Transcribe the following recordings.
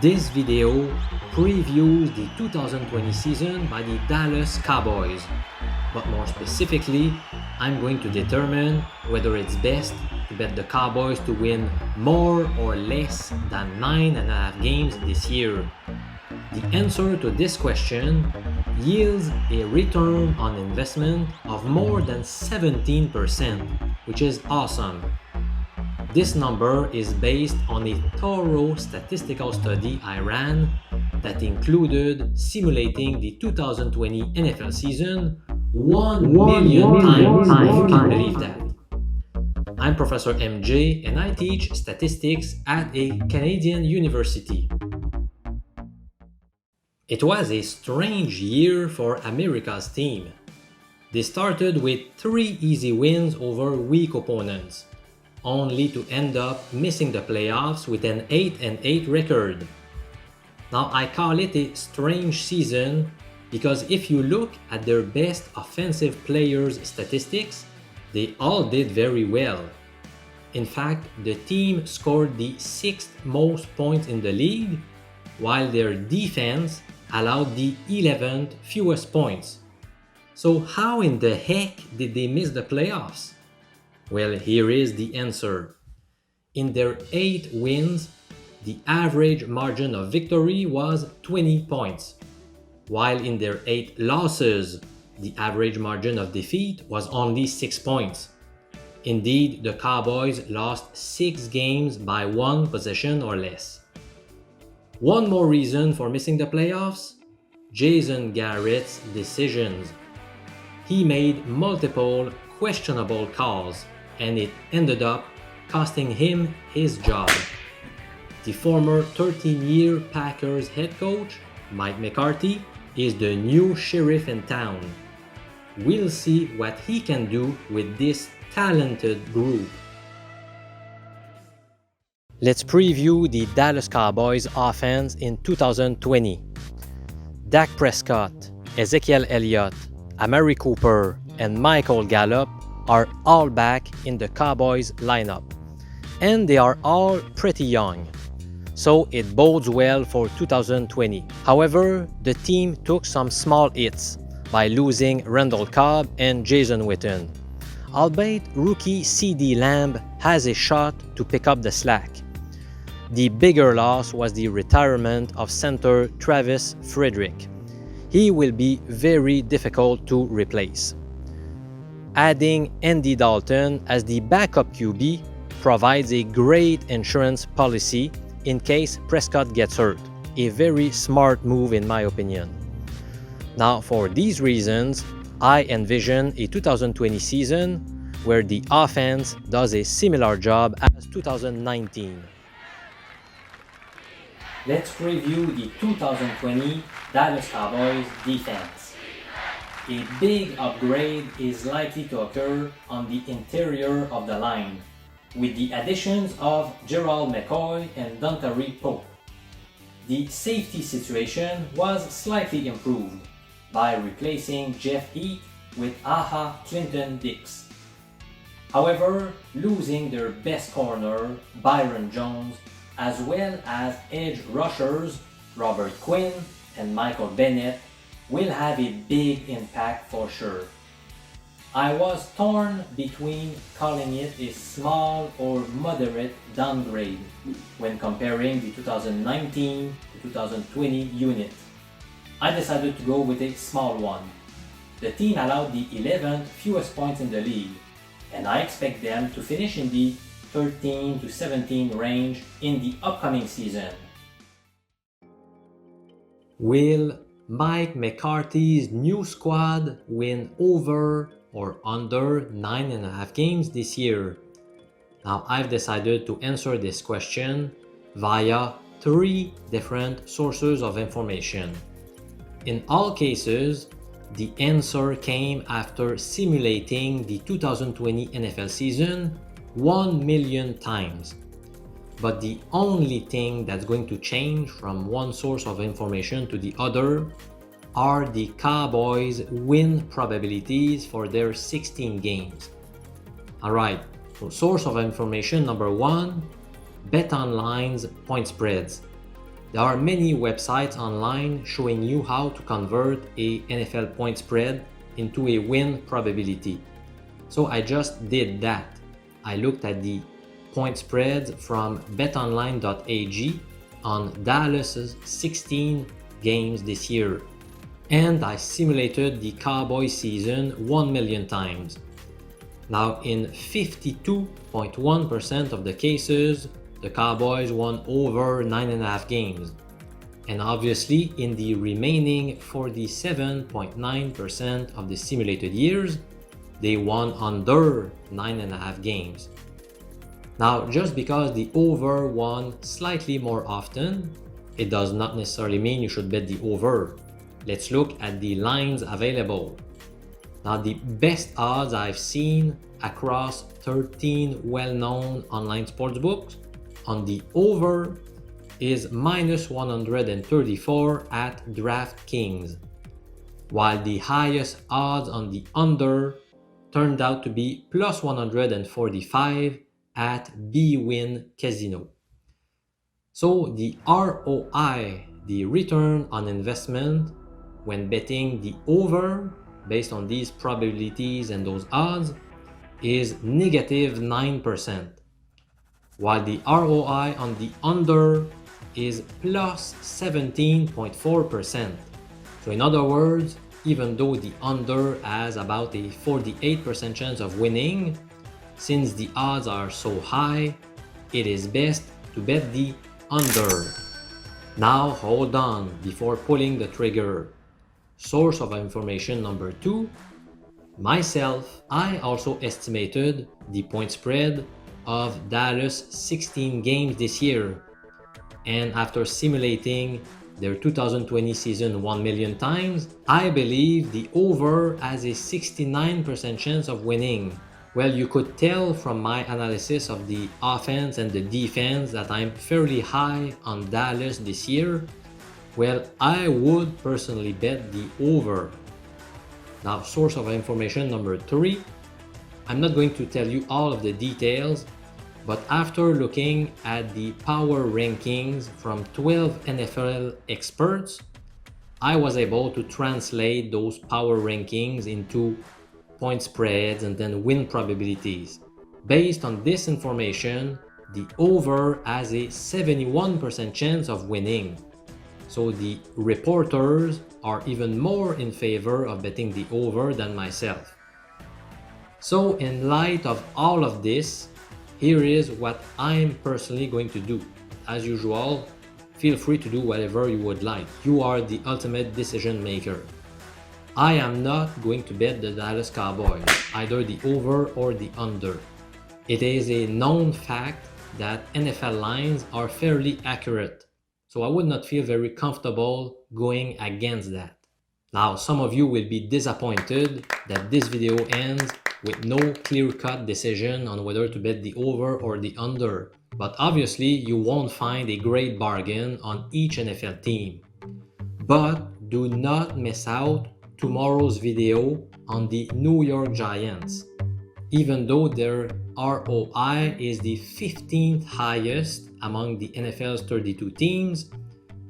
This video previews the 2020 season by the Dallas Cowboys, but more specifically, I'm going to determine whether it's best to bet the Cowboys to win more or less than 9.5 games this year. The answer to this question yields a return on investment of more than 17%, which is awesome. This number is based on a thorough statistical study I ran that included simulating the 2020 NFL season 1 million times, if you can believe that. I'm Professor MJ and I teach statistics at a Canadian university. It was a strange year for America's team. They started with 3 easy wins over weak opponents, only to end up missing the playoffs with an 8-8 record. Now I call it a strange season because if you look at their best offensive players' statistics, they all did very well. In fact, the team scored the 6th most points in the league, while their defense allowed the 11th fewest points. So how in the heck did they miss the playoffs? Well, here is the answer. In their 8 wins, the average margin of victory was 20 points, while in their 8 losses, the average margin of defeat was only 6 points. Indeed, the Cowboys lost 6 games by 1 possession or less. One more reason for missing the playoffs: Jason Garrett's decisions. He made multiple questionable calls, and it ended up costing him his job. The former 13-year Packers head coach, Mike McCarthy, is the new sheriff in town. We'll see what he can do with this talented group. Let's preview the Dallas Cowboys offense in 2020. Dak Prescott, Ezekiel Elliott, Amari Cooper, and Michael Gallup are all back in the Cowboys lineup, and they are all pretty young, so it bodes well for 2020. However, the team took some small hits by losing Randall Cobb and Jason Witten, albeit rookie CeeDee Lamb has a shot to pick up the slack. The bigger loss was the retirement of center Travis Frederick. He will be very difficult to replace. Adding Andy Dalton as the backup QB provides a great insurance policy in case Prescott gets hurt. A very smart move in my opinion. Now for these reasons, I envision a 2020 season where the offense does a similar job as 2019. Let's preview the 2020 Dallas Cowboys defense. A big upgrade is likely to occur on the interior of the line, with the additions of Gerald McCoy and Dontari Poe. The safety situation was slightly improved by replacing Jeff Heath with Ha Clinton-Dix. However, losing their best corner, Byron Jones, as well as edge rushers Robert Quinn and Michael Bennett will have a big impact for sure. I was torn between calling it a small or moderate downgrade when comparing the 2019 to 2020 unit. I decided to go with a small one. The team allowed the 11th fewest points in the league, and I expect them to finish in the 13 to 17 range in the upcoming season. Will Mike McCarthy's new squad win over or under 9.5 games this year? Now I've decided to answer this question via 3 different sources of information. In all cases, the answer came after simulating the 2020 NFL season 1 million times. But the only thing that's going to change from one source of information to the other are the Cowboys' win probabilities for their 16 games. Alright, so source of information number 1, BetOnline's point spreads. There are many websites online showing you how to convert a NFL point spread into a win probability. So I just did that. I looked at the point spreads from betonline.ag on Dallas's 16 games this year. And I simulated the Cowboys season 1 million times. Now, in 52.1% of the cases, the Cowboys won over 9.5 games. And obviously, in the remaining 47.9% of the simulated years, they won under 9.5 games. Now, just because the over won slightly more often, it does not necessarily mean you should bet the over. Let's look at the lines available. Now, the best odds I've seen across 13 well-known online sportsbooks on the over is minus 134 at DraftKings, while the highest odds on the under turned out to be plus 145 at bwin Casino. So the ROI, the return on investment, when betting the over based on these probabilities and those odds is negative 9%, while the ROI on the under is plus 17.4%. So in other words, even though the under has about a 48% chance of winning, since the odds are so high, it is best to bet the under. Now hold on before pulling the trigger. Source of information number 2, myself, I also estimated the point spread of Dallas 16 games this year, and after simulating their 2020 season 1 million times, I believe the over has a 69% chance of winning. Well, you could tell from my analysis of the offense and the defense that I'm fairly high on Dallas this year. Well, I would personally bet the over. Now, source of information number 3, I'm not going to tell you all of the details, but after looking at the power rankings from 12 NFL experts, I was able to translate those power rankings into point spreads and then win probabilities. Based on this information, the over has a 71% chance of winning. So the reporters are even more in favor of betting the over than myself. So in light of all of this, here is what I'm personally going to do. As usual, feel free to do whatever you would like. You are the ultimate decision maker. I am not going to bet the Dallas Cowboys, either the over or the under. It is a known fact that NFL lines are fairly accurate, so I would not feel very comfortable going against that. Now, some of you will be disappointed that this video ends with no clear-cut decision on whether to bet the over or the under, but obviously you won't find a great bargain on each NFL team. But do not miss out tomorrow's video on the New York Giants. Even though their ROI is the 15th highest among the NFL's 32 teams,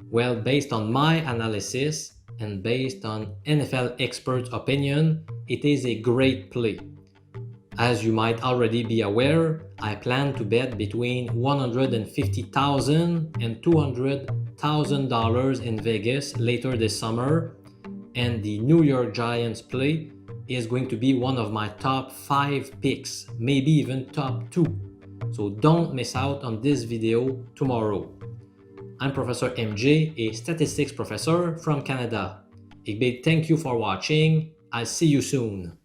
well, based on my analysis and based on NFL experts' opinion, it is a great play. As you might already be aware, I plan to bet between $150,000 and $200,000 in Vegas later this summer, and the New York Giants play is going to be one of my top 5 picks, maybe even top 2. So don't miss out on this video tomorrow. I'm Professor MJ, a statistics professor from Canada. A big thank you for watching. I'll see you soon.